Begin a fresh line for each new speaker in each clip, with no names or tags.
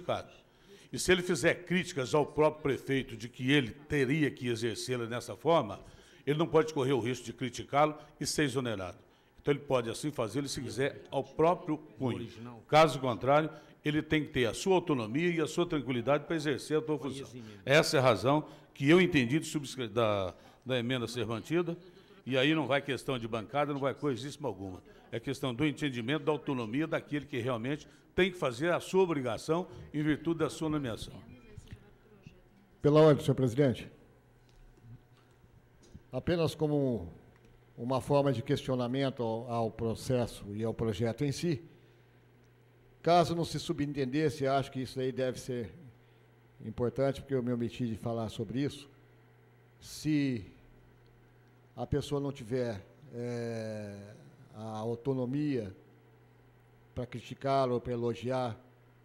prejudicado. E se ele fizer críticas ao próprio prefeito de que ele teria que exercê-la dessa forma, ele não pode correr o risco de criticá-lo e ser exonerado. Então, ele pode assim fazê-lo, se quiser, ao próprio punho. Caso contrário, ele tem que ter a sua autonomia e a sua tranquilidade para exercer a sua função. Essa é a razão que eu entendi da emenda ser mantida, e aí não vai questão de bancada, não vai coisíssima alguma. É questão do entendimento da autonomia daquele que realmente tem que fazer a sua obrigação em virtude da sua nomeação.
Pela ordem, senhor presidente. Apenas como uma forma de questionamento ao processo e ao projeto em si, caso não se subentendesse, acho que isso aí deve ser importante, porque eu me omiti de falar sobre isso, se a pessoa não tiver a autonomia para criticar ou para elogiar,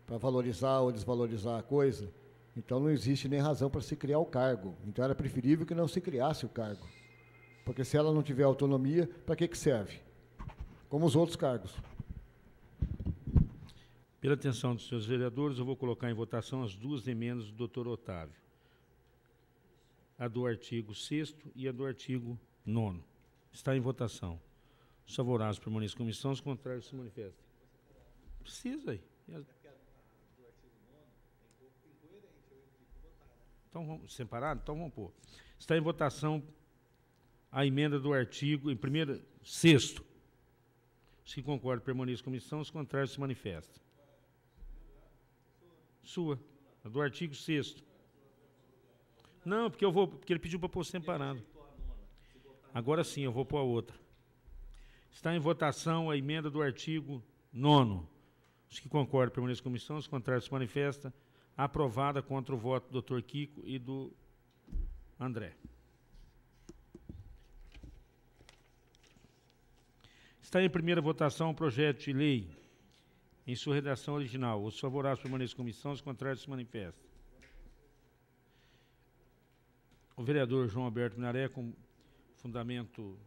para valorizar ou desvalorizar a coisa, então não existe nem razão para se criar o cargo. Então era preferível que não se criasse o cargo. Porque se ela não tiver autonomia, para que serve? Como os outros cargos.
Pela atenção dos senhores vereadores, eu vou colocar em votação as duas emendas do doutor Otávio. A do artigo 6º e a do artigo 9º. Está em votação. Os favoráveis permanecem em comissão, os contrários se manifestam. Precisa aí. Então, vamos separado? Então, vamos pôr. Está em votação a emenda do artigo, em primeiro, 6º. Os que concordam permanecem em comissão, os contrários se manifestam. Sua. A do artigo 6º. Não, porque ele pediu para pôr separado. Agora sim, eu vou pôr a outra. Está em votação a emenda do artigo 9º. Os que concordam permanecem em comissão, os contrários se manifestam. Aprovada contra o voto do Dr. Kiko e do André. Está em primeira votação o projeto de lei em sua redação original. Os favoráveis permanecem em comissão, os contrários se manifestam. O vereador João Alberto Minaré, com fundamento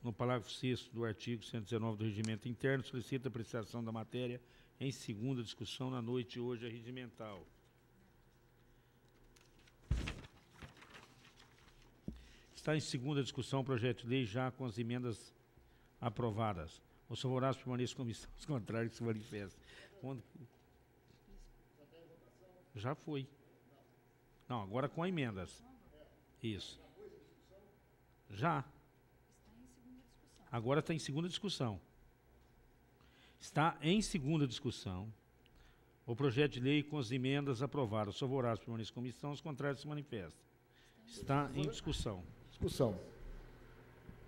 no parágrafo 6º do artigo 119 do Regimento Interno, solicita a apreciação da matéria em segunda discussão na noite de hoje, regimental. Está em segunda discussão o projeto de lei já com as emendas aprovadas. Os favoráveis permanecem em comissão, os contrários se manifestam. Já foi. Não, agora com emendas. Isso. Já. Agora está em segunda discussão. Está em segunda discussão o projeto de lei com as emendas aprovadas. Os favoráveis permanecem em comissão, os contrários se manifestam. Está em discussão.
Discussão.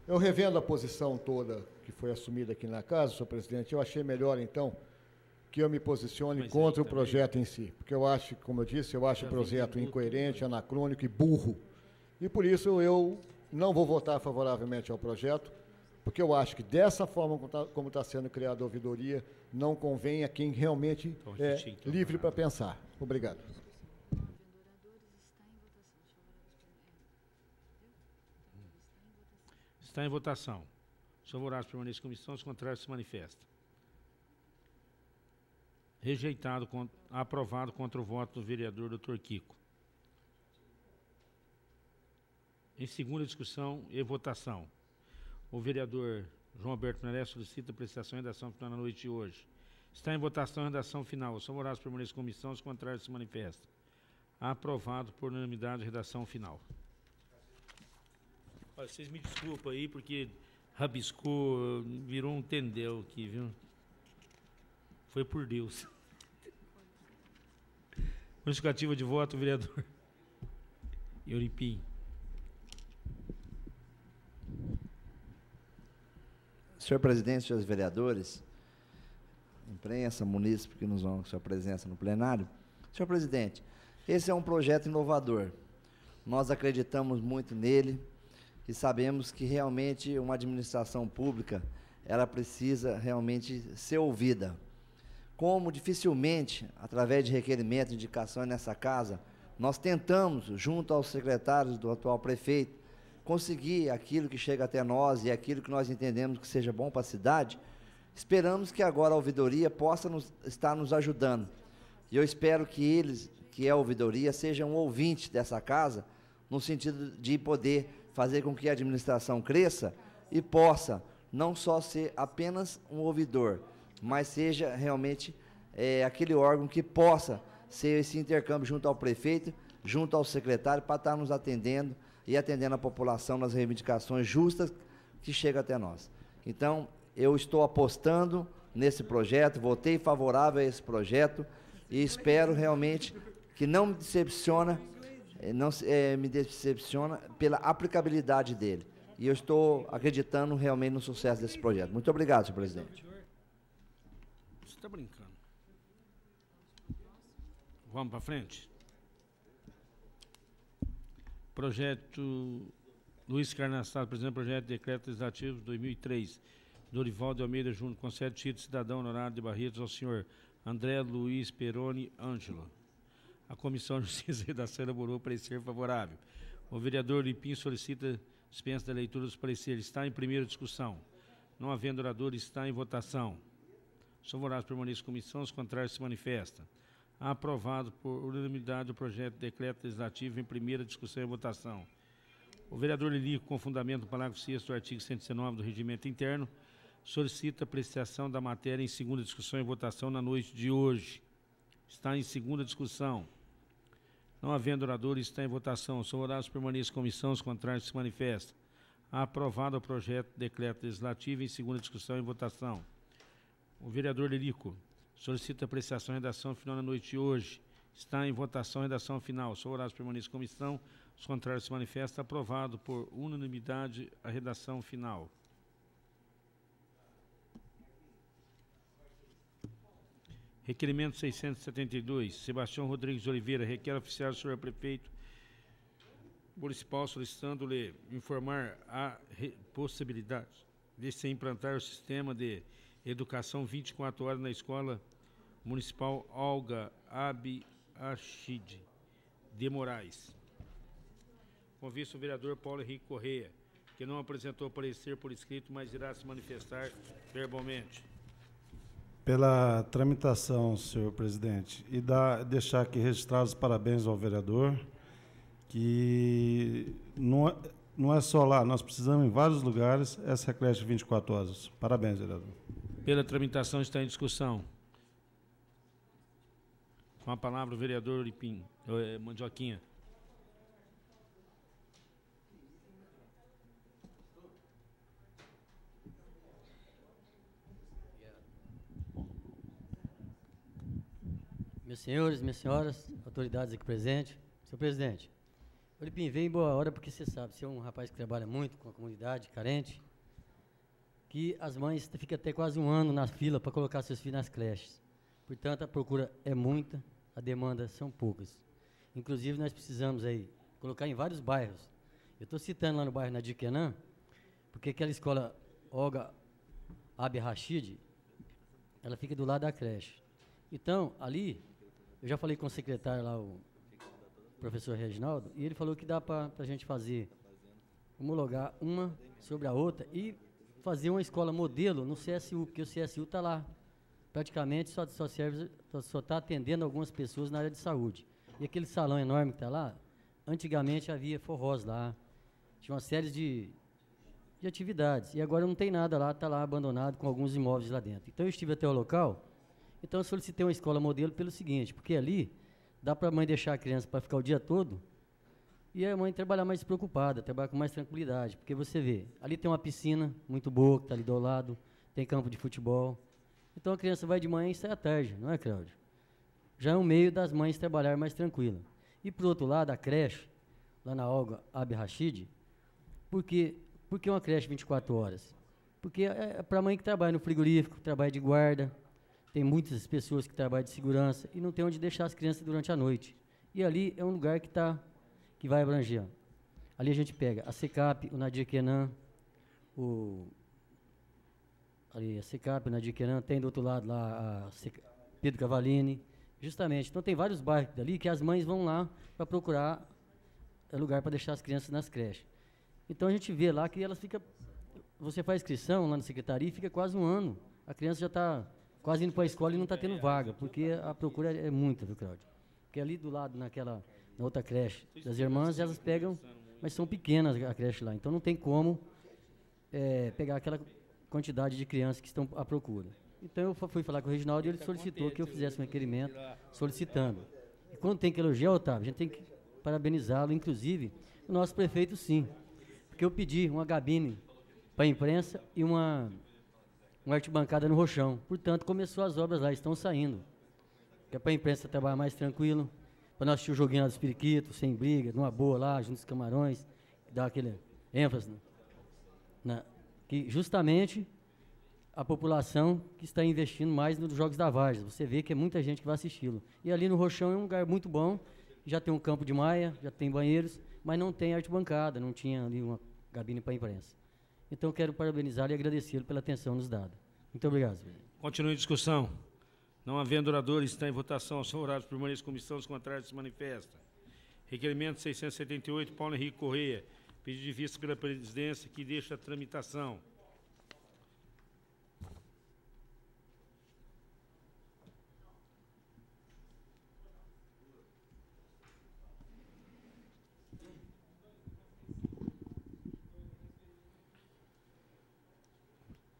Eu revendo a posição toda que foi assumida aqui na casa, senhor presidente, eu achei melhor, então, que eu me posicione contra o projeto em si. Porque eu acho, como eu disse, eu acho o projeto incoerente, anacrônico e burro. E por isso eu não vou votar favoravelmente ao projeto, porque eu acho que dessa forma como está sendo criada a ouvidoria, não convém a quem realmente é livre para pensar. Obrigado.
Está em votação. Os favoráveis permanecem em comissão, os contrários se manifestam. Rejeitado, aprovado contra o voto do vereador Dr. Kiko. Em segunda discussão e votação, o vereador João Alberto Minaré solicita apreciação e redação final na noite de hoje. Está em votação a redação final. Os favoráveis permanecem em comissão, os contrários se manifestam. Aprovado por unanimidade a redação final. Olha, vocês me desculpem aí, porque rabiscou, virou um tendel aqui, viu? Foi por Deus. Justificativa de voto, vereador Euripim.
Senhor presidente, senhores vereadores, imprensa, munícipe que nos honram com sua presença no plenário. Senhor presidente, esse é um projeto inovador. Nós acreditamos muito nele e sabemos que realmente uma administração pública, ela precisa realmente ser ouvida. Como dificilmente, através de requerimento, de indicações nessa casa, nós tentamos, junto aos secretários do atual prefeito, conseguir aquilo que chega até nós e aquilo que nós entendemos que seja bom para a cidade. Esperamos que agora a ouvidoria possa estar nos ajudando. E eu espero que eles, que é a ouvidoria, sejam um ouvinte dessa casa, no sentido de poder fazer com que a administração cresça e possa não só ser apenas um ouvidor, mas seja realmente aquele órgão que possa ser esse intercâmbio junto ao prefeito, junto ao secretário, para estar nos atendendo e atendendo a população nas reivindicações justas que chegam até nós. Então, eu estou apostando nesse projeto, votei favorável a esse projeto e espero realmente que não me decepciona, me decepciona pela aplicabilidade dele. E eu estou acreditando realmente no sucesso desse projeto. Muito obrigado, senhor presidente.
Você está brincando. Vamos para frente? Projeto Luiz Carnassado, presidente do projeto de decreto legislativo 2003. Dorival de Almeida Júnior, concede título de cidadão honorário de Barretos ao senhor André Luiz Peroni Ângelo. A Comissão de Justiça e Redação elaborou parecer favorável. O vereador Lipim solicita dispensa da leitura dos pareceres. Está em primeira discussão. Não havendo orador, está em votação. Os favoráveis permanecem em comissão, os contrários se manifestam. Aprovado por unanimidade o projeto de decreto legislativo em primeira discussão e votação. O vereador Lilico, com fundamento no parágrafo 6º do artigo 119 do Regimento Interno, solicita apreciação da matéria em segunda discussão e votação na noite de hoje. Está em segunda discussão. Não havendo oradores, está em votação. Os favoráveis permanecem em comissão, os contrários se manifestam. Aprovado o projeto de decreto legislativo em segunda discussão e votação. O vereador Lilico solicita apreciação e redação final na noite de hoje. Está em votação, redação final. Os favoráveis permanecem em comissão, os contrários se manifestam. Aprovado por unanimidade a redação final. Requerimento 672, Sebastião Rodrigues de Oliveira, requer oficial do senhor prefeito municipal solicitando-lhe informar a possibilidade de se implantar o sistema de educação 24 horas na escola municipal Olga Abihachid de Moraes. Convisto o vereador Paulo Henrique Correia, que não apresentou parecer por escrito, mas irá se manifestar verbalmente.
Pela tramitação, senhor presidente, e deixar aqui registrados os parabéns ao vereador, que não é só lá, nós precisamos em vários lugares essa creche 24 horas. Parabéns, vereador.
Pela tramitação está em discussão. Com a palavra o vereador Lipim, Mandioquinha.
Meus senhores, minhas senhoras, autoridades aqui presentes. Senhor presidente, o Lipim vem em boa hora porque você sabe, você é um rapaz que trabalha muito com a comunidade carente, que as mães ficam até quase um ano na fila para colocar seus filhos nas creches. Portanto, a procura é muita, a demanda são poucas. Inclusive, nós precisamos aí colocar em vários bairros. Eu estou citando lá no bairro Nadir Kenan, porque aquela escola Olga Abihachid, ela fica do lado da creche. Então, ali, eu já falei com o secretário lá, o professor Reginaldo, e ele falou que dá para a gente fazer, homologar uma sobre a outra e fazer uma escola modelo no CSU, porque o CSU está lá. Praticamente só está atendendo algumas pessoas na área de saúde. E aquele salão enorme que está lá, antigamente havia forrós lá, tinha uma série de atividades, e agora não tem nada lá, está lá abandonado com alguns imóveis lá dentro. Então eu estive até o local, então eu solicitei uma escola modelo pelo seguinte, porque ali dá para a mãe deixar a criança para ficar o dia todo e a mãe trabalhar mais despreocupada, trabalhar com mais tranquilidade, porque você vê, ali tem uma piscina muito boa, que está ali do lado, tem campo de futebol, então a criança vai de manhã e sai à tarde, não é, Cláudio? Já é um meio das mães trabalhar mais tranquila. E, por outro lado, a creche, lá na Olga Abihachid, por que uma creche 24 horas? Porque é para a mãe que trabalha no frigorífico, trabalha de guarda, tem muitas pessoas que trabalham de segurança e não tem onde deixar as crianças durante a noite. E ali é um lugar que vai abranger. Ali a gente pega a SECAP, o Nadir Kenan, ali a SECAP, o Nadir Kenan, tem do outro lado lá a Pedro Cavalini, justamente. Então tem vários bairros dali que as mães vão lá para procurar lugar para deixar as crianças nas creches. Então a gente vê lá que elas ficam, você faz inscrição lá na secretaria e fica quase um ano. A criança já está quase indo para a escola e não está tendo vaga, porque a procura é muita, viu, Cláudio? Porque ali do lado, na outra creche das irmãs, elas pegam, mas são pequenas a creche lá, então não tem como pegar aquela quantidade de crianças que estão à procura. Então eu fui falar com o Reginaldo e ele solicitou que eu fizesse um requerimento solicitando. E quando tem que elogiar, Otávio, a gente tem que parabenizá-lo, inclusive o nosso prefeito, sim, porque eu pedi uma gabine para a imprensa e uma arquibancada no Rochão. Portanto, começou as obras lá, estão saindo. Que é para a imprensa trabalhar mais tranquilo, para nós assistir o joguinho lá dos periquitos, sem briga, numa boa lá, junto aos camarões, que dá aquele ênfase, que justamente a população que está investindo mais nos Jogos da Várzea. Você vê que é muita gente que vai assisti-lo. E ali no Rochão é um lugar muito bom, já tem um campo de maia, já tem banheiros, mas não tem arquibancada, não tinha ali uma gabine para a imprensa. Então, quero parabenizá-lo e agradecê-lo pela atenção nos dada. Muito obrigado, senhor.
Continue a discussão. Não havendo oradores, está em votação. São horários permanentes, comissão, os contrários se manifesta. Requerimento 678, Paulo Henrique Correia. Pedido de vista pela presidência que deixa a tramitação.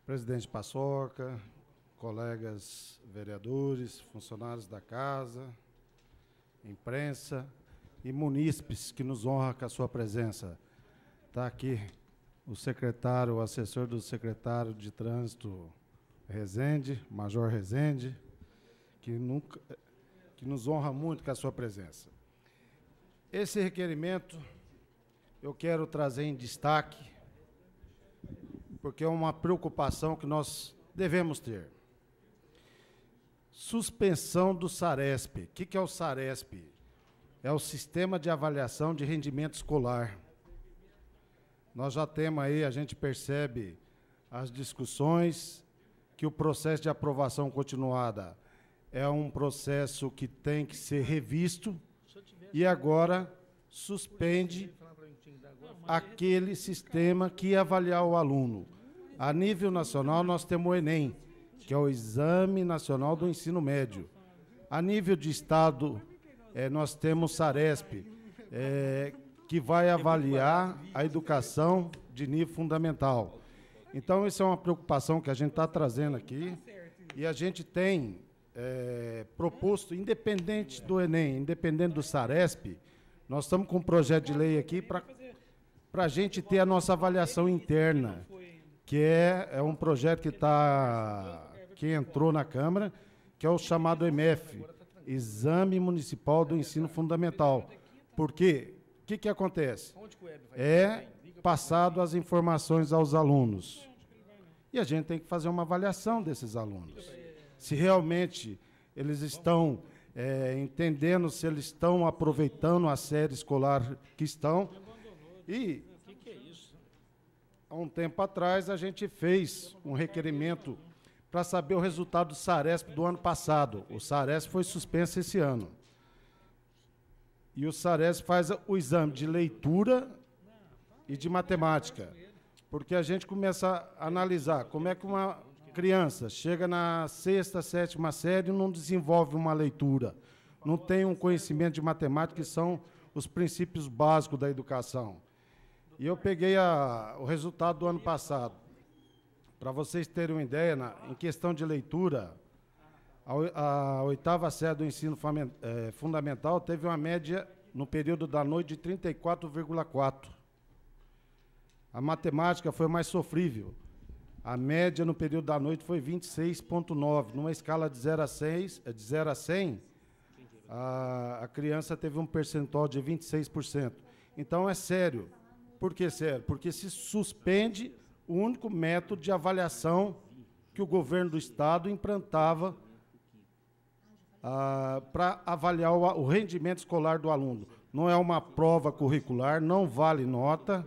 Presidente Paçoca, colegas vereadores, funcionários da casa, imprensa e munícipes que nos honram com a sua presença. Está aqui o secretário, o assessor do secretário de Trânsito, Rezende, Major Rezende, que nos honra muito com a sua presença. Esse requerimento eu quero trazer em destaque, porque é uma preocupação que nós devemos ter. Suspensão do SARESP. O que é o SARESP? É o Sistema de Avaliação de Rendimento Escolar. Nós já temos aí, a gente percebe as discussões, que o processo de aprovação continuada é um processo que tem que ser revisto e agora suspende aquele sistema que ia avaliar o aluno. A nível nacional, nós temos o Enem, que é o Exame Nacional do Ensino Médio. A nível de Estado, nós temos o SARESP, que vai avaliar a educação de nível fundamental. Então, isso é uma preocupação que a gente está trazendo aqui, e a gente tem proposto, independente do Enem, independente do SARESP, nós estamos com um projeto de lei aqui para a gente ter a nossa avaliação interna, que é um projeto que entrou na Câmara, que é o chamado EMF, Exame Municipal do Ensino Fundamental. Porque o que acontece? É passado as informações aos alunos. E a gente tem que fazer uma avaliação desses alunos. Se realmente eles estão entendendo, se eles estão aproveitando a série escolar que estão. E há um tempo atrás, a gente fez um requerimento para saber o resultado do SARESP do ano passado. O SARESP foi suspenso esse ano. E o SARESP faz o exame de leitura e de matemática. Porque a gente começa a analisar como é que uma criança chega na 6ª, 7ª série e não desenvolve uma leitura, não tem um conhecimento de matemática, que são os princípios básicos da educação. E eu peguei o resultado do ano passado. Para vocês terem uma ideia, em questão de leitura, a 8ª série do ensino fundamental teve uma média, no período da noite, de 34,4. A matemática foi mais sofrível. A média, no período da noite, foi 26,9. Numa escala de 0 a 100, a criança teve um percentual de 26%. Então, é sério. Por que sério? Porque se suspende o único método de avaliação que o governo do Estado implantava para avaliar o rendimento escolar do aluno. Não é uma prova curricular, não vale nota,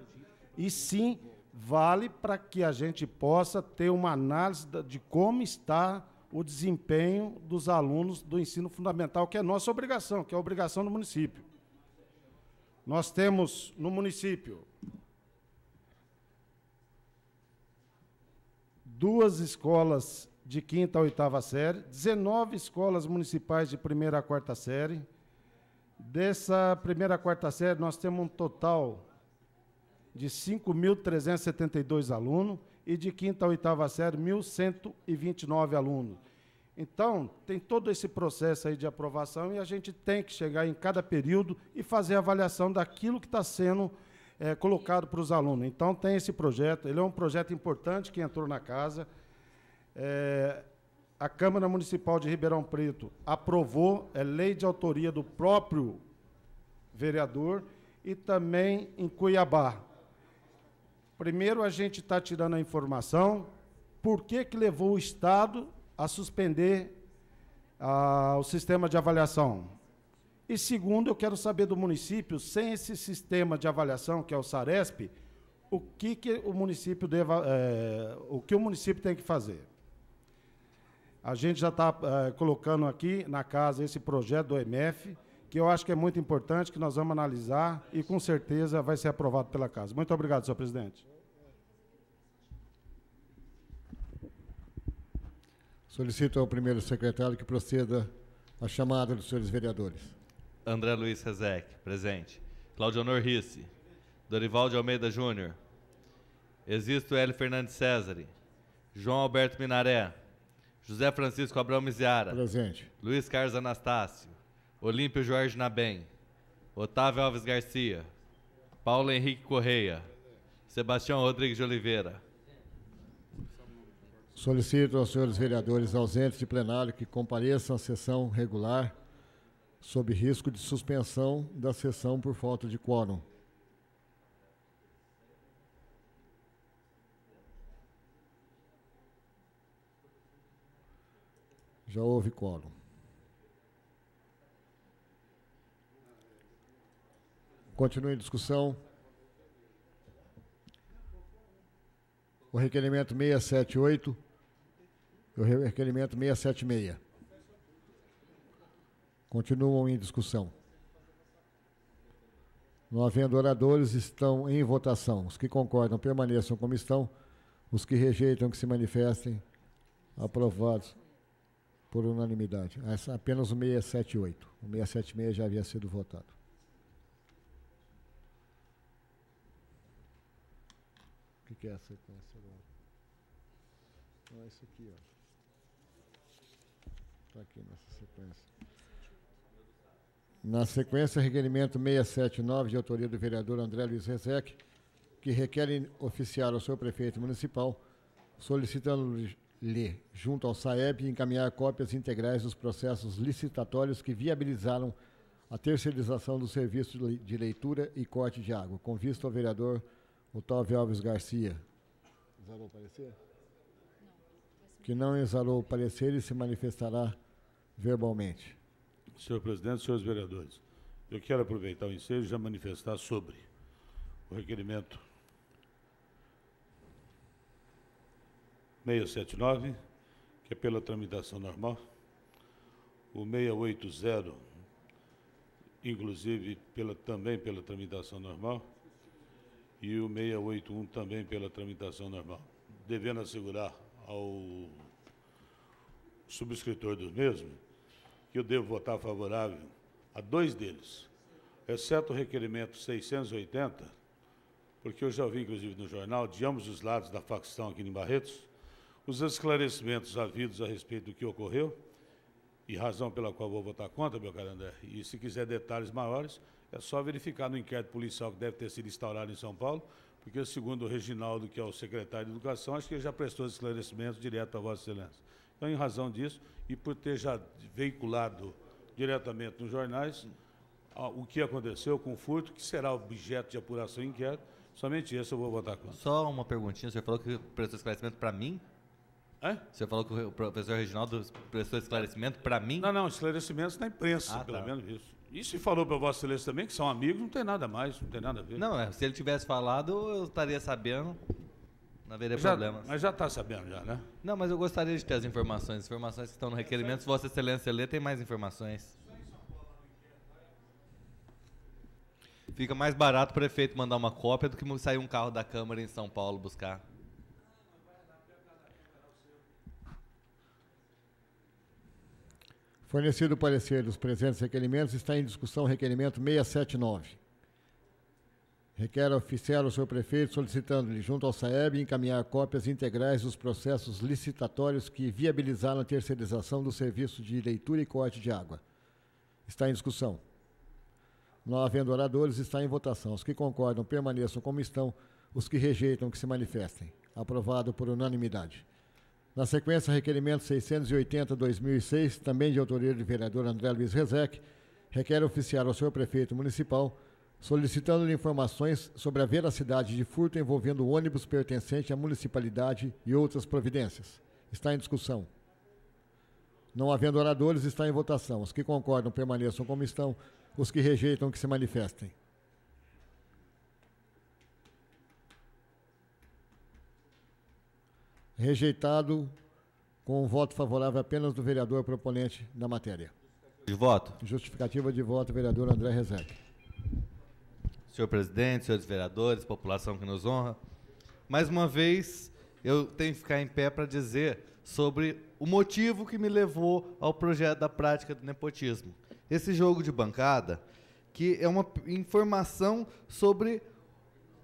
e sim vale para que a gente possa ter uma análise de como está o desempenho dos alunos do ensino fundamental, que é nossa obrigação, que é a obrigação do município. Nós temos no município 2 escolas de 5ª a 8ª série, 19 escolas municipais de 1ª a 4ª série. Dessa 1ª a 4ª série, nós temos um total de 5.372 alunos e de 5ª a 8ª série, 1.129 alunos. Então, tem todo esse processo aí de aprovação e a gente tem que chegar em cada período e fazer a avaliação daquilo que está sendo colocado para os alunos. Então, tem esse projeto, ele é um projeto importante que entrou na casa. A Câmara Municipal de Ribeirão Preto aprovou, é lei de autoria do próprio vereador, e também em Cuiabá. Primeiro, a gente está tirando a informação, por que levou o Estado a suspender o sistema de avaliação. E segundo, eu quero saber do município, sem esse sistema de avaliação, que é o SARESP, o que o município tem que fazer. A gente já está colocando aqui na casa esse projeto do MF, que eu acho que é muito importante, que nós vamos analisar e, com certeza, vai ser aprovado pela casa. Muito obrigado, senhor presidente.
Solicito ao primeiro secretário que proceda à chamada dos senhores vereadores.
André Luiz Rezec, presente. Claudionor Risse. Dorival de Almeida Júnior. Existo L. Fernandes César. João Alberto Minaré. José Francisco Abrão Miziara.
Presente.
Luiz Carlos Anastácio. Olímpio Jorge Nabem. Otávio Alves Garcia. Paulo Henrique Correia. Sebastião Rodrigues de Oliveira.
Solicito aos senhores vereadores ausentes de plenário que compareçam à sessão regular sob risco de suspensão da sessão por falta de quórum. Já houve quórum. Continue em discussão. O requerimento 678 e o requerimento 676. Continuam em discussão. Não havendo oradores, estão em votação. Os que concordam permaneçam como estão. Os que rejeitam que se manifestem. Aprovados por unanimidade. Apenas o 678. O 676 já havia sido votado. O que é a sequência agora? Não, é isso aqui, ó. Está aqui nessa sequência. Na sequência, requerimento 679, de autoria do vereador André Luiz Rezec, que requer oficiar ao seu prefeito municipal, solicitando-lhe, junto ao SAEB, encaminhar cópias integrais dos processos licitatórios que viabilizaram a terceirização do serviço de leitura e corte de água, com vista ao vereador Otávio Alves Garcia. Exalou o parecer? Que não exalou o parecer e se manifestará verbalmente.
Senhor presidente, senhores vereadores, eu quero aproveitar o ensejo e já manifestar sobre o requerimento 679, que é pela tramitação normal, o 680, inclusive também pela tramitação normal, e o 681 também pela tramitação normal, devendo assegurar ao subscritor dos mesmos que eu devo votar favorável a dois deles, exceto o requerimento 680, porque eu já vi, inclusive, no jornal, de ambos os lados da facção aqui em Barretos, os esclarecimentos havidos a respeito do que ocorreu, e razão pela qual vou votar contra, meu caro André. E se quiser detalhes maiores, é só verificar no inquérito policial que deve ter sido instaurado em São Paulo, porque, segundo o Reginaldo, que é o secretário de Educação, acho que ele já prestou esclarecimentos direto a Vossa Excelência. Então, em razão disso, e por ter já veiculado diretamente nos jornais o que aconteceu com o furto, que será objeto de apuração e inquérito, somente esse eu vou votar contra.
Só uma perguntinha, o senhor falou que prestou esclarecimento para mim? O senhor falou que o professor Reginaldo prestou esclarecimento para mim?
Não, esclarecimentos na imprensa, pelo menos isso. E se falou para Vossa Excelência também, que são amigos, não tem nada mais, não tem nada a ver.
Não, se ele tivesse falado, eu estaria sabendo, não haveria problema.
Mas já está sabendo já, né?
Não, mas eu gostaria de ter as informações que estão no requerimento. Se Vossa Excelência ler, tem mais informações. Fica mais barato o prefeito mandar uma cópia do que sair um carro da Câmara em São Paulo buscar.
Fornecido o parecer dos presentes requerimentos, está em discussão o requerimento 679. Requer oficiar ao senhor prefeito solicitando-lhe, junto ao SAEB, encaminhar cópias integrais dos processos licitatórios que viabilizaram a terceirização do serviço de leitura e corte de água. Está em discussão. Não havendo oradores, está em votação. Os que concordam permaneçam como estão, os que rejeitam que se manifestem. Aprovado por unanimidade. Na sequência, requerimento 680/2006, também de autoria do vereador André Luiz Rezec, requer oficiar ao senhor prefeito municipal, solicitando-lhe informações sobre a veracidade de furto envolvendo ônibus pertencente à municipalidade e outras providências. Está em discussão. Não havendo oradores, está em votação. Os que concordam permaneçam como estão, os que rejeitam que se manifestem. Rejeitado com um voto favorável apenas do vereador proponente da matéria.
De voto.
Justificativa de voto, vereador André Rezec.
Senhor presidente, senhores vereadores, população que nos honra, mais uma vez eu tenho que ficar em pé para dizer sobre o motivo que me levou ao projeto da prática do nepotismo. Esse jogo de bancada, que é uma informação sobre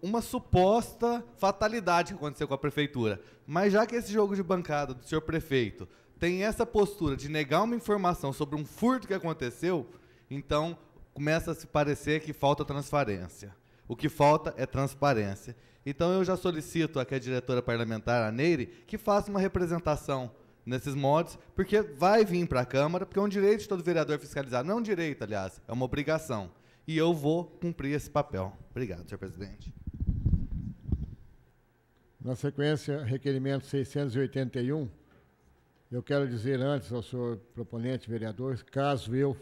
uma suposta fatalidade que aconteceu com a prefeitura. Mas já que esse jogo de bancada do senhor prefeito tem essa postura de negar uma informação sobre um furto que aconteceu, então começa a se parecer que falta transparência. O que falta é transparência. Então eu já solicito aqui a diretora parlamentar, a Neire, que faça uma representação nesses modos, porque vai vir para a Câmara, porque é um direito de todo vereador fiscalizar. Não é um direito, aliás, é uma obrigação. E eu vou cumprir esse papel. Obrigado, senhor presidente.
Na sequência, requerimento 681, eu quero dizer antes ao senhor proponente, vereador, caso eu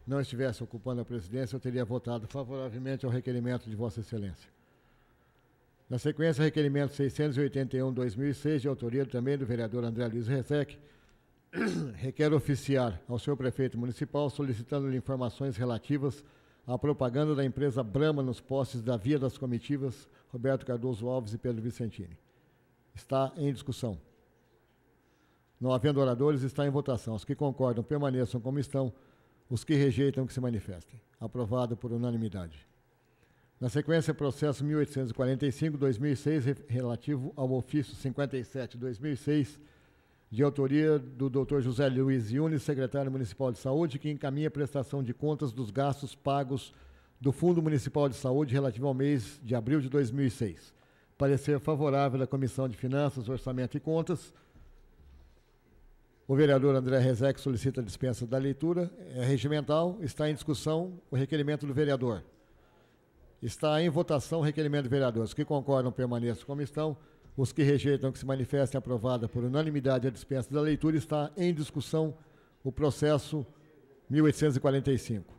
não estivesse ocupando a presidência, eu teria votado favoravelmente ao requerimento de Vossa Excelência. Na sequência, requerimento 681/2006, de autoria também do vereador André Luiz Rezec, requer oficiar ao senhor prefeito municipal solicitando-lhe informações relativas à propaganda da empresa Brahma nos postes da Via das Comitivas, Roberto Cardoso Alves e Pedro Vicentini. Está em discussão. Não havendo oradores, está em votação. Os que concordam permaneçam como estão, os que rejeitam que se manifestem. Aprovado por unanimidade. Na sequência, processo 1845/2006, relativo ao ofício 57/2006, de autoria do Dr. José Luiz Yunes, secretário municipal de saúde, que encaminha a prestação de contas dos gastos pagos do Fundo Municipal de Saúde relativo ao mês de abril de 2006. Parecer favorável da Comissão de Finanças, Orçamento e Contas. O vereador André Rezec solicita a dispensa da leitura. É regimental. Está em discussão o requerimento do vereador. Está em votação o requerimento do vereador. Os que concordam permaneçam como estão. Os que rejeitam que se manifestem. Aprovada por unanimidade a dispensa da leitura. Está em discussão o processo 1845.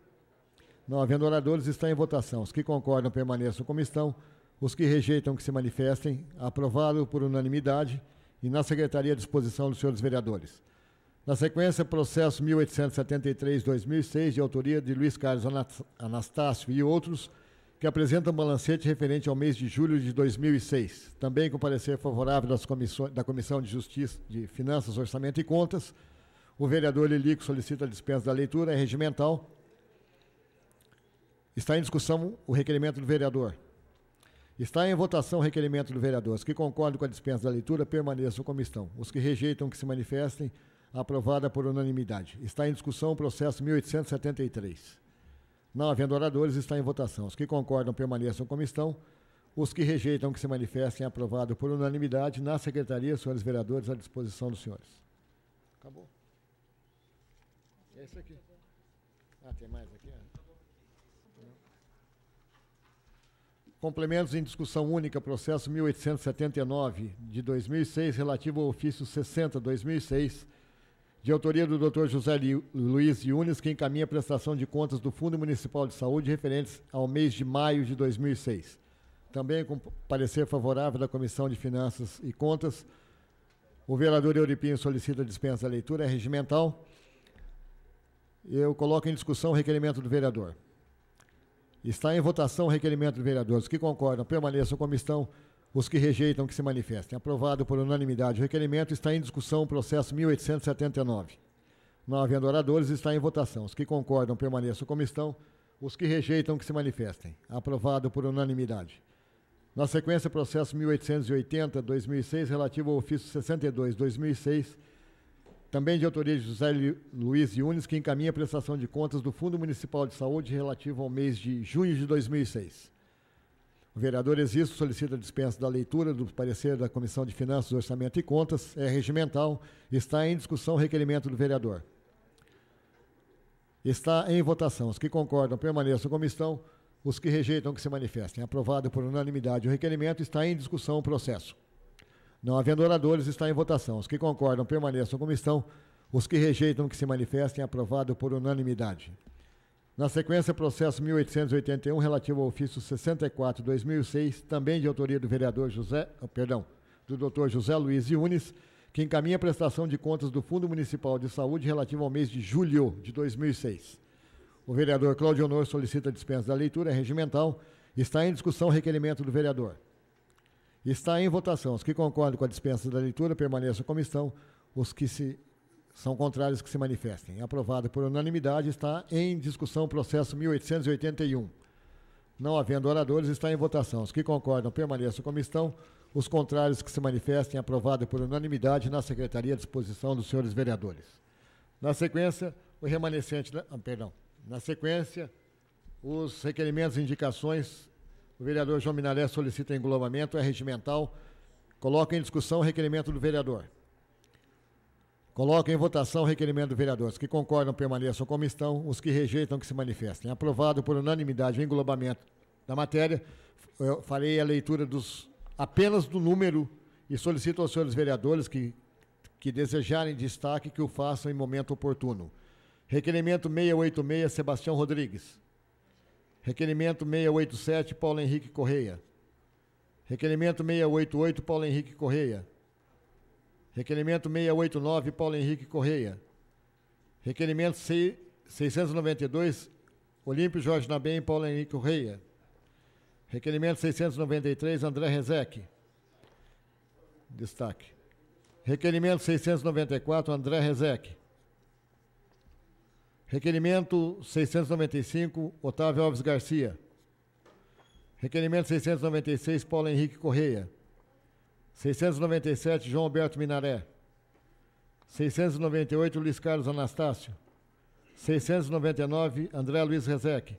Não havendo oradores, está em votação. Os que concordam permaneçam como estão. Os que rejeitam que se manifestem. Aprovado por unanimidade e na secretaria à disposição dos senhores vereadores. Na sequência, processo 1873/2006, de autoria de Luiz Carlos Anastácio e outros, que apresentam balancete referente ao mês de julho de 2006. Também com parecer favorável da Comissão de Justiça, de Finanças, Orçamento e Contas. O vereador Lilico solicita a dispensa da leitura. É regimental. Está em discussão o requerimento do vereador. Está em votação o requerimento do vereador. Os que concordam com a dispensa da leitura permaneçam como estão. Os que rejeitam que se manifestem. Aprovada por unanimidade. Está em discussão o processo 1873. Não havendo oradores, está em votação. Os que concordam permaneçam como estão. Os que rejeitam que se manifestem. Aprovado por unanimidade. Na secretaria, senhores vereadores, à disposição dos senhores. Acabou. É esse aqui. Ah, tem mais aqui? Complementos em discussão única, processo 1879, de 2006, relativo ao ofício 60/2006, de autoria do Dr. José Luiz Yunes, que encaminha a prestação de contas do Fundo Municipal de Saúde referentes ao mês de maio de 2006. Também com parecer favorável da Comissão de Finanças e Contas, o vereador Euripinho solicita a dispensa da leitura. É regimental. Eu coloco em discussão o requerimento do vereador. Está em votação o requerimento do vereador. Os que concordam permaneçam como estão. Os que rejeitam que se manifestem. Aprovado por unanimidade o requerimento. Está em discussão o processo 1879. Não havendo oradores, está em votação. Os que concordam, permaneçam como estão. Os que rejeitam, que se manifestem. Aprovado por unanimidade. Na sequência, processo 1880-2006, relativo ao ofício 62-2006, também de autoria de José Luiz Yunes, que encaminha a prestação de contas do Fundo Municipal de Saúde relativo ao mês de junho de 2006. O vereador Existo solicita a dispensa da leitura do parecer da Comissão de Finanças, Orçamento e Contas, é regimental, está em discussão o requerimento do vereador. Está em votação. Os que concordam, permaneçam como estão. Os que rejeitam, que se manifestem. Aprovado por unanimidade o requerimento, está em discussão o processo. Não havendo oradores, está em votação. Os que concordam, permaneçam como estão. Os que rejeitam, que se manifestem. Aprovado por unanimidade. Na sequência, processo 1881, relativo ao ofício 64/2006, também de autoria do vereador do Dr. José Luiz Yunes, que encaminha a prestação de contas do Fundo Municipal de Saúde relativo ao mês de julho de 2006. O vereador Cláudio Honor solicita a dispensa da leitura, é regimental. Está em discussão o requerimento do vereador. Está em votação. Os que concordam com a dispensa da leitura permaneçam como estão. Os que são contrários, que se manifestem. Aprovado por unanimidade. Está em discussão o processo 1881. Não havendo oradores, está em votação. Os que concordam permaneçam como estão. Os contrários, que se manifestem. Aprovado por unanimidade na Secretaria à disposição dos senhores vereadores. Na sequência, o remanescente... Na sequência, os requerimentos e indicações, o vereador João Minaré solicita englobamento, é regimental. Coloca em discussão o requerimento do vereador. Coloca em votação o requerimento do vereador. Os que concordam permaneçam como estão, os que rejeitam, que se manifestem. Aprovado por unanimidade o englobamento da matéria. Eu farei a leitura apenas do número e solicito aos senhores vereadores que desejarem destaque que o façam em momento oportuno. Requerimento 686, Sebastião Rodrigues. Requerimento 687, Paulo Henrique Correia. Requerimento 688, Paulo Henrique Correia. Requerimento 689, Paulo Henrique Correia. Requerimento 692, Olímpio Jorge Nabem, Paulo Henrique Correia. Requerimento 693, André Rezec. Destaque. Requerimento 694, André Rezec. Requerimento 695, Otávio Alves Garcia. Requerimento 696, Paulo Henrique Correia. 697, João Alberto Minaré. 698, Luiz Carlos Anastácio. 699, André Luiz Rezec.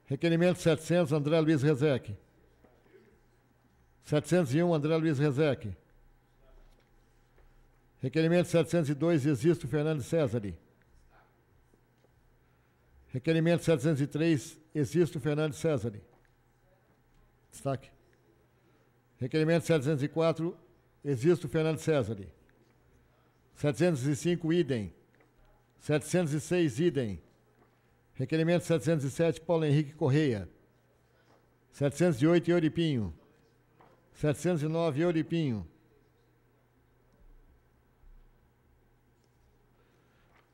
Requerimento 700, André Luiz Rezec. 701, André Luiz Rezec. Requerimento 702, Existo Fernandes César. Requerimento 703, Existo Fernandes César. Destaque. Requerimento 704, Existo Fernandes César. 705, idem. 706, idem. Requerimento 707, Paulo Henrique Correia. 708, Euripinho. 709, Euripinho.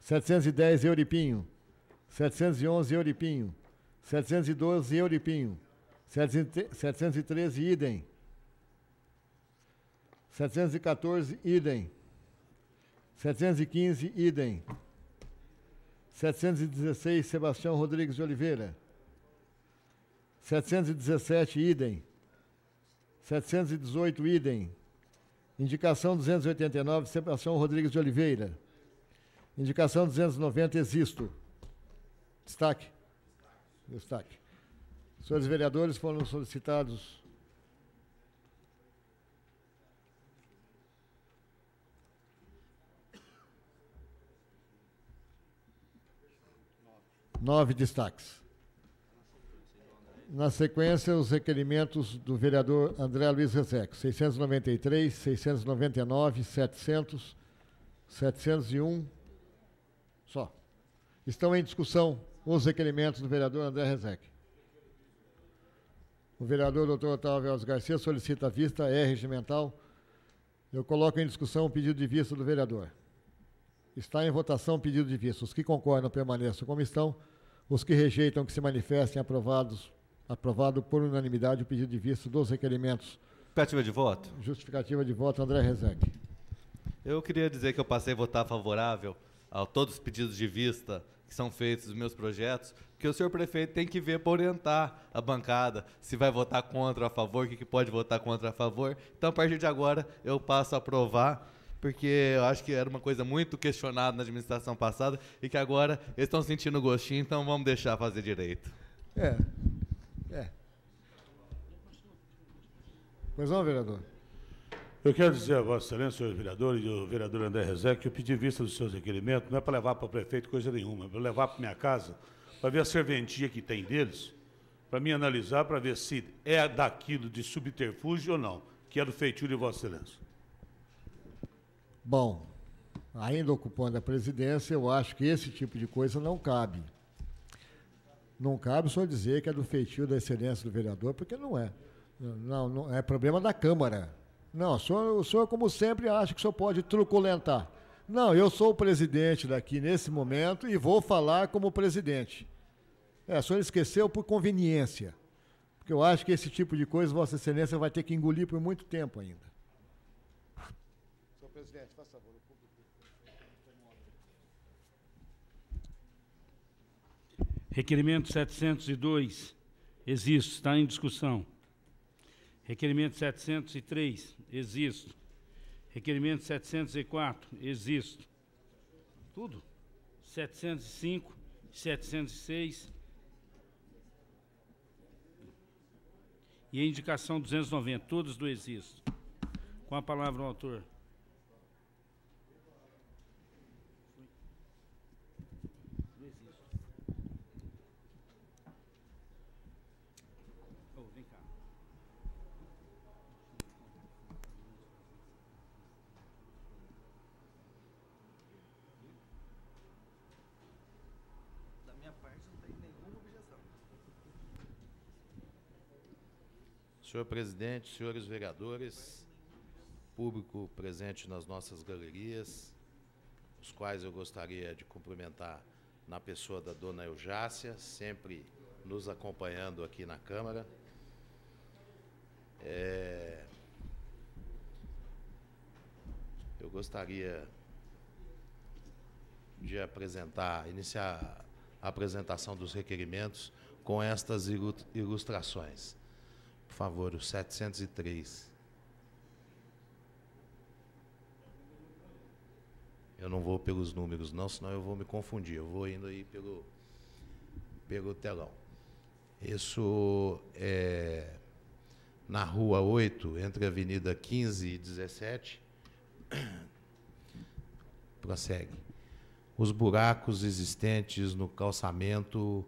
710, Euripinho. 711, Euripinho. 712, Euripinho. 713, idem. 714, idem. 715, idem. 716, Sebastião Rodrigues de Oliveira. 717, idem. 718, idem. Indicação 289, Sebastião Rodrigues de Oliveira. Indicação 290, Existo. Destaque. Destaque. Senhores vereadores, foram solicitados 9 destaques. Na sequência, os requerimentos do vereador André Luiz Rezec. 693, 699, 700, 701. Só. Estão em discussão os requerimentos do vereador André Rezec. O vereador Dr. Otávio Alves Garcia solicita a vista, é regimental. Eu coloco em discussão o pedido de vista do vereador. Está em votação o pedido de vista. Os que concordam permaneçam como estão. Os que rejeitam, que se manifestem. Aprovado por unanimidade o pedido de vista dos requerimentos.
Justificativa de voto.
Justificativa de voto, André Rezec.
Eu queria dizer que eu passei a votar favorável a todos os pedidos de vista que são feitos dos meus projetos, porque o senhor prefeito tem que ver para orientar a bancada, se vai votar contra ou a favor, o que pode votar contra ou a favor. Então, a partir de agora, eu passo a aprovar, porque eu acho que era uma coisa muito questionada na administração passada e que agora eles estão sentindo gostinho, então vamos deixar fazer direito.
Pois não, vereador?
Eu quero dizer a Vossa Excelência, senhor vereador, e o vereador André Rezec, que eu pedi vista dos seus requerimentos, não é para levar para o prefeito coisa nenhuma, é para levar para minha casa, para ver a serventia que tem deles, para me analisar, para ver se é daquilo de subterfúgio ou não, que é do feitio de Vossa Excelência.
Bom, ainda ocupando a presidência, eu acho que esse tipo de coisa não cabe. Não cabe só dizer que é do feitio da excelência do vereador, porque não é. Não é problema da Câmara. Não, o senhor, como sempre, acha que o senhor pode truculentar. Não, eu sou o presidente daqui nesse momento e vou falar como presidente. O senhor esqueceu por conveniência. Porque eu acho que esse tipo de coisa Vossa Excelência vai ter que engolir por muito tempo ainda. Senhor presidente, faça favor.
Requerimento 702, existo, está em discussão. Requerimento 703, existo. Requerimento 704, existo. Tudo. 705, 706. E a indicação 290, todos do existo. Com a palavra o autor.
Senhor presidente, senhores vereadores, público presente nas nossas galerias, os quais eu gostaria de cumprimentar na pessoa da dona Eujácia, sempre nos acompanhando aqui na Câmara. Eu gostaria de iniciar a apresentação dos requerimentos com estas ilustrações. Por favor, o 703. Eu não vou pelos números, não, senão eu vou me confundir. Eu vou indo aí pelo telão. Isso é na Rua 8, entre a Avenida 15 e 17. Prossegue. Os buracos existentes no calçamento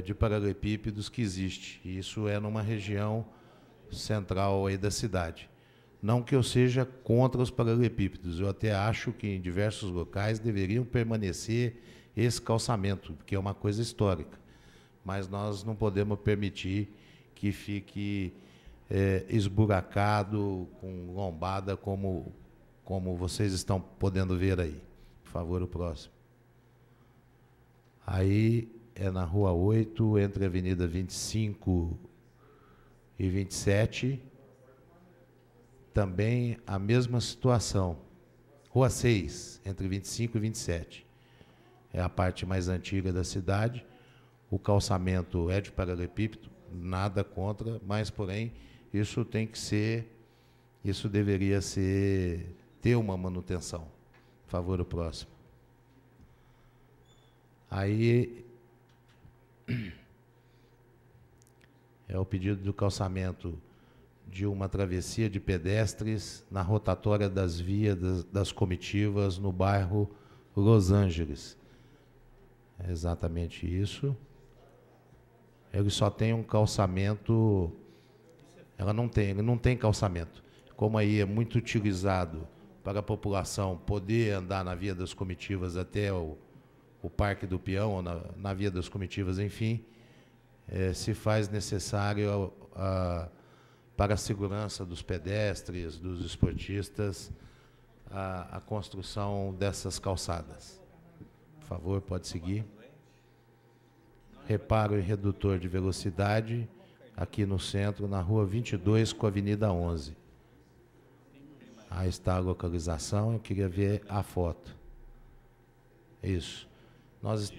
de paralelepípedos que existe. E isso é numa região central aí da cidade. Não que eu seja contra os paralelepípedos, eu até acho que em diversos locais deveriam permanecer esse calçamento, porque é uma coisa histórica. Mas nós não podemos permitir que fique esburacado, com lombada, como vocês estão podendo ver aí. Por favor, o próximo. Aí é na Rua 8, entre a Avenida 25 e 27. Também a mesma situação. Rua 6, entre 25 e 27. É a parte mais antiga da cidade. O calçamento é de paralelepípedo, nada contra, mas, porém, isso tem que ser, isso deveria ter uma manutenção. Por favor, o próximo. Aí é o pedido do calçamento de uma travessia de pedestres na rotatória das vias das comitivas no bairro Los Angeles. É exatamente isso. Ele só tem um calçamento, ele não tem calçamento. Como aí é muito utilizado para a população poder andar na via das comitivas até o Parque do Peão, ou na via das comitivas, enfim, se faz necessário para a segurança dos pedestres, dos esportistas, a construção dessas calçadas. Por favor, pode seguir. Reparo e redutor de velocidade, aqui no centro, na Rua 22 com a Avenida 11. Aí está a localização, eu queria ver a foto. Isso.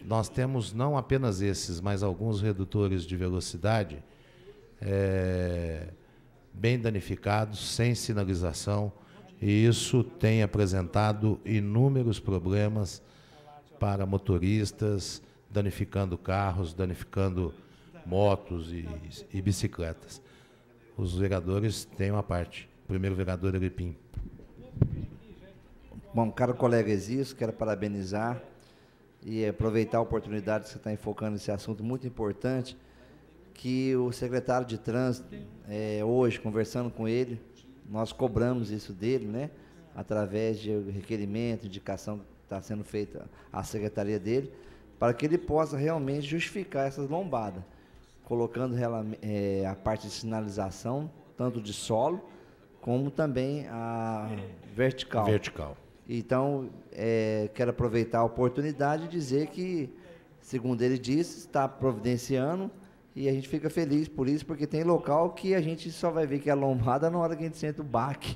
Nós temos não apenas esses, mas alguns redutores de velocidade bem danificados, sem sinalização, e isso tem apresentado inúmeros problemas para motoristas, danificando carros, danificando motos e bicicletas. Os vereadores têm uma parte. Primeiro vereador Elipim.
Bom, caro colega Exílio, quero parabenizar e aproveitar a oportunidade que você está enfocando nesse assunto muito importante, que o secretário de Trânsito, hoje, conversando com ele, nós cobramos isso dele, né, através de requerimento, indicação que está sendo feita à secretaria dele, para que ele possa realmente justificar essas lombadas, colocando a parte de sinalização, tanto de solo, como também a vertical. Então, quero aproveitar a oportunidade e dizer que, segundo ele disse, está providenciando, e a gente fica feliz por isso, porque tem local que a gente só vai ver que é lombada na hora que a gente senta o baque.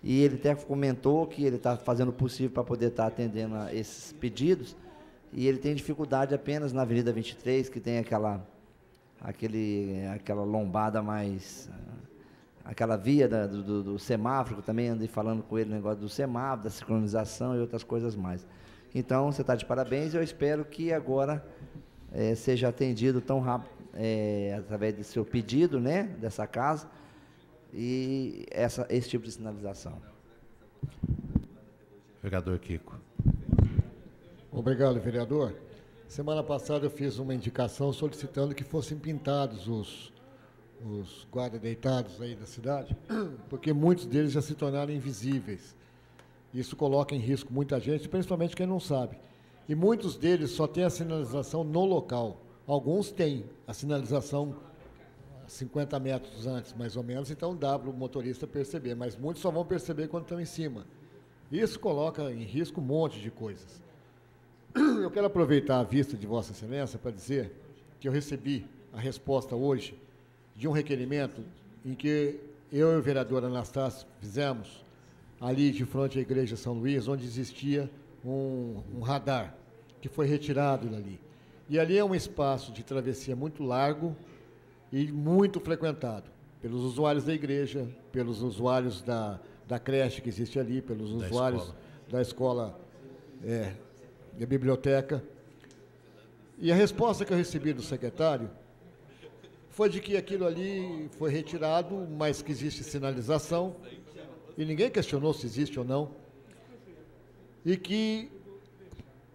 E ele até comentou que ele está fazendo o possível para poder estar atendendo a esses pedidos, e ele tem dificuldade apenas na Avenida 23, que tem aquela lombada mais... aquela via do semáforo, que também andei falando com ele no negócio do semáforo, da sincronização e outras coisas mais. Então, você está de parabéns, e eu espero que agora seja atendido tão rápido, através do seu pedido, né, dessa casa, e esse tipo de sinalização.
Vereador Kiko.
Obrigado, vereador. Semana passada eu fiz uma indicação solicitando que fossem pintados os guardas deitados aí da cidade, porque muitos deles já se tornaram invisíveis. Isso coloca em risco muita gente, principalmente quem não sabe. E muitos deles só têm a sinalização no local. Alguns têm a sinalização 50 metros antes, mais ou menos, então dá para o motorista perceber, mas muitos só vão perceber quando estão em cima. Isso coloca em risco um monte de coisas. Eu quero aproveitar a vista de Vossa Excelência para dizer que eu recebi a resposta hoje de um requerimento em que eu e o vereador Anastácio fizemos ali de frente à Igreja São Luís, onde existia um radar, que foi retirado dali. E ali é um espaço de travessia muito largo e muito frequentado pelos usuários da igreja, pelos usuários da creche que existe ali, pelos usuários da escola, da biblioteca. E a resposta que eu recebi do secretário foi de que aquilo ali foi retirado, mas que existe sinalização, e ninguém questionou se existe ou não, e que,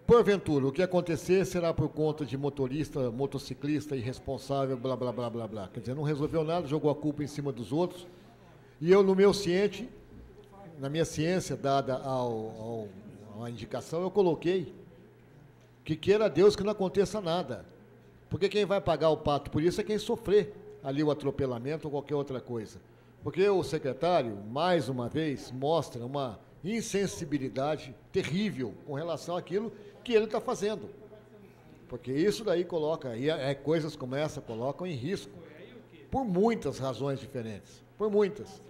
porventura, o que acontecer será por conta de motorista, motociclista irresponsável, blá, blá, blá, blá, blá. Quer dizer, não resolveu nada, jogou a culpa em cima dos outros, e eu, no meu ciente, na minha ciência dada à indicação, eu coloquei que queira Deus que não aconteça nada. Porque quem vai pagar o pato por isso é quem sofrer ali o atropelamento ou qualquer outra coisa. Porque o secretário, mais uma vez, mostra uma insensibilidade terrível com relação àquilo que ele está fazendo. Porque isso daí coloca, coisas como essa colocam em risco, por muitas razões diferentes, por muitas.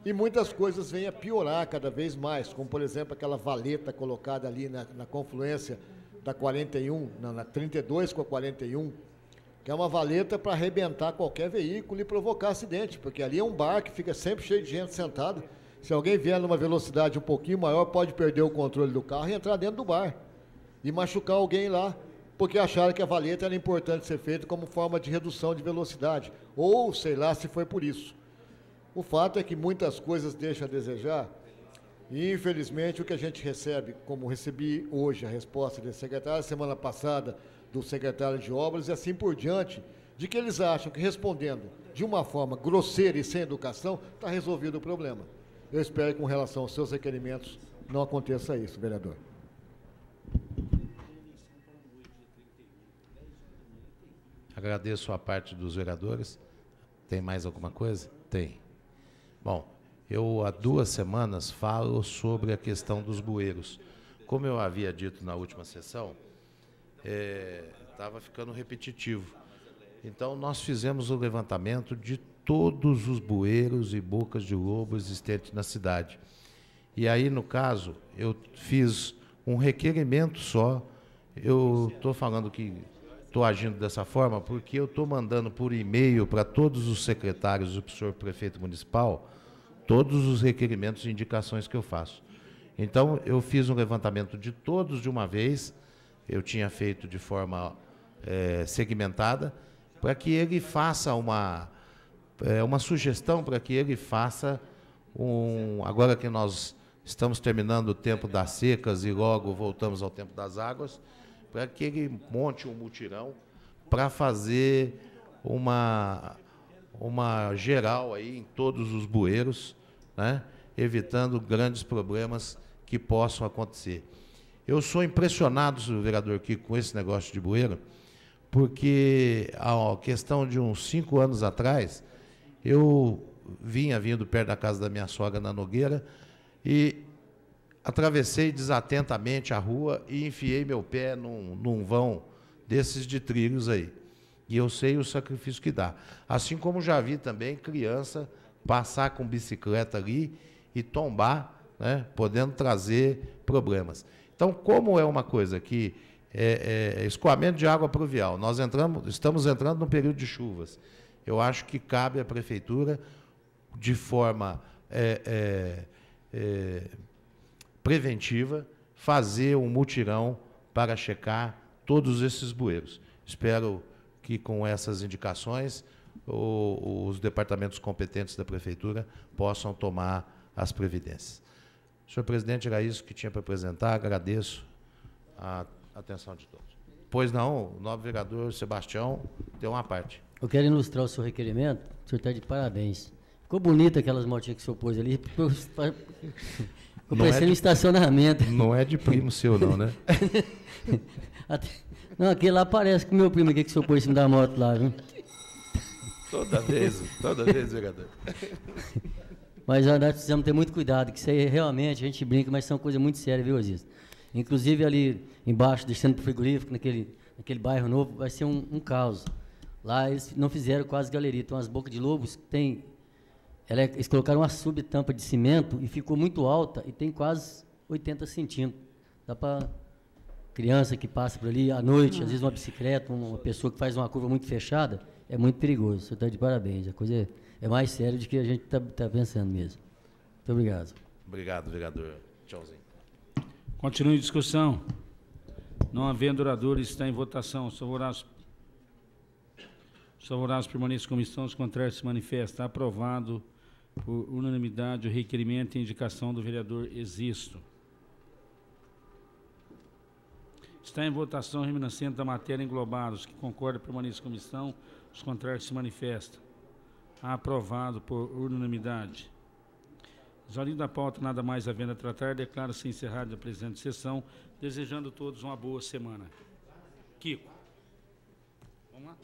E muitas coisas vêm a piorar cada vez mais, como, por exemplo, aquela valeta colocada ali na confluência da 41, na 32 com a 41, que é uma valeta para arrebentar qualquer veículo e provocar acidente, porque ali é um bar que fica sempre cheio de gente sentada. Se alguém vier numa velocidade um pouquinho maior, pode perder o controle do carro e entrar dentro do bar e machucar alguém lá, porque acharam que a valeta era importante ser feita como forma de redução de velocidade, ou sei lá se foi por isso. O fato é que muitas coisas deixam a desejar. E, infelizmente, o que a gente recebe, como recebi hoje a resposta do secretário, semana passada do secretário de Obras, e assim por diante, de que eles acham que respondendo de uma forma grosseira e sem educação, está resolvido o problema. Eu espero que, com relação aos seus requerimentos, não aconteça isso, vereador.
Agradeço a parte dos vereadores. Tem mais alguma coisa? Tem. Bom, eu há 2 semanas falo sobre a questão dos bueiros. Como eu havia dito na última sessão, estava ficando repetitivo. Então, nós fizemos o levantamento de todos os bueiros e bocas de lobo existentes na cidade. E aí, no caso, eu fiz um requerimento só. Eu estou falando que estou agindo dessa forma porque eu estou mandando por e-mail para todos os secretários e para o senhor prefeito municipal todos os requerimentos e indicações que eu faço. Então, eu fiz um levantamento de todos de uma vez, eu tinha feito de forma segmentada, para que ele faça uma sugestão, para que ele faça agora que nós estamos terminando o tempo das secas e logo voltamos ao tempo das águas, para que ele monte um mutirão para fazer uma geral aí em todos os bueiros, né, evitando grandes problemas que possam acontecer. Eu sou impressionado, senhor vereador Kiko, com esse negócio de bueiro, porque a questão de uns 5 anos atrás, eu vindo perto da casa da minha sogra na Nogueira e atravessei desatentamente a rua e enfiei meu pé num vão desses de trilhos aí. E eu sei o sacrifício que dá. Assim como já vi também criança passar com bicicleta ali e tombar, né, podendo trazer problemas. Então, como é uma coisa que escoamento de água pluvial, nós estamos entrando num período de chuvas. Eu acho que cabe à prefeitura, de forma preventiva, fazer um mutirão para checar todos esses bueiros. Espero que, com essas indicações, os departamentos competentes da prefeitura possam tomar as providências. Senhor presidente, era isso que tinha para apresentar. Agradeço a atenção de todos. Pois não, o nobre vereador Sebastião tem uma parte.
Eu quero ilustrar o seu requerimento. O senhor está de parabéns. Ficou bonita aquelas motinhas que o senhor pôs ali. Ficou parecendo um estacionamento.
Não é de primo seu, não, né?
Não, aquele lá parece com o meu primo aqui que o senhor pôs em cima da moto lá, viu?
Toda vez, vereador.
Mas nós precisamos ter muito cuidado, que isso aí realmente, a gente brinca, mas são coisas muito sérias, viu, Aziz? Inclusive ali embaixo, descendo para o frigorífico, naquele bairro novo, vai ser um caos. Lá eles não fizeram quase galeria, então as bocas de lobos tem... Eles colocaram uma subtampa de cimento e ficou muito alta e tem quase 80 centímetros. Dá para criança que passa por ali à noite, às vezes uma bicicleta, uma pessoa que faz uma curva muito fechada, é muito perigoso. Você está de parabéns. A coisa é mais séria do que a gente está pensando mesmo. Muito obrigado.
Obrigado, vereador. Tchauzinho.
Continue a discussão. Não havendo oradores, está em votação. Os favoráveis permaneçam em comissão, os contrários se manifestam. Aprovado por unanimidade o requerimento e indicação do vereador Existo. Está em votação o remanescente da matéria englobada. Os que concordam permaneçam em comissão, os contrários se manifestam. Aprovado por unanimidade. Exaurindo a pauta, nada mais havendo a tratar, declara-se encerrada a presente sessão, desejando a todos uma boa semana. Kiko. Vamos lá?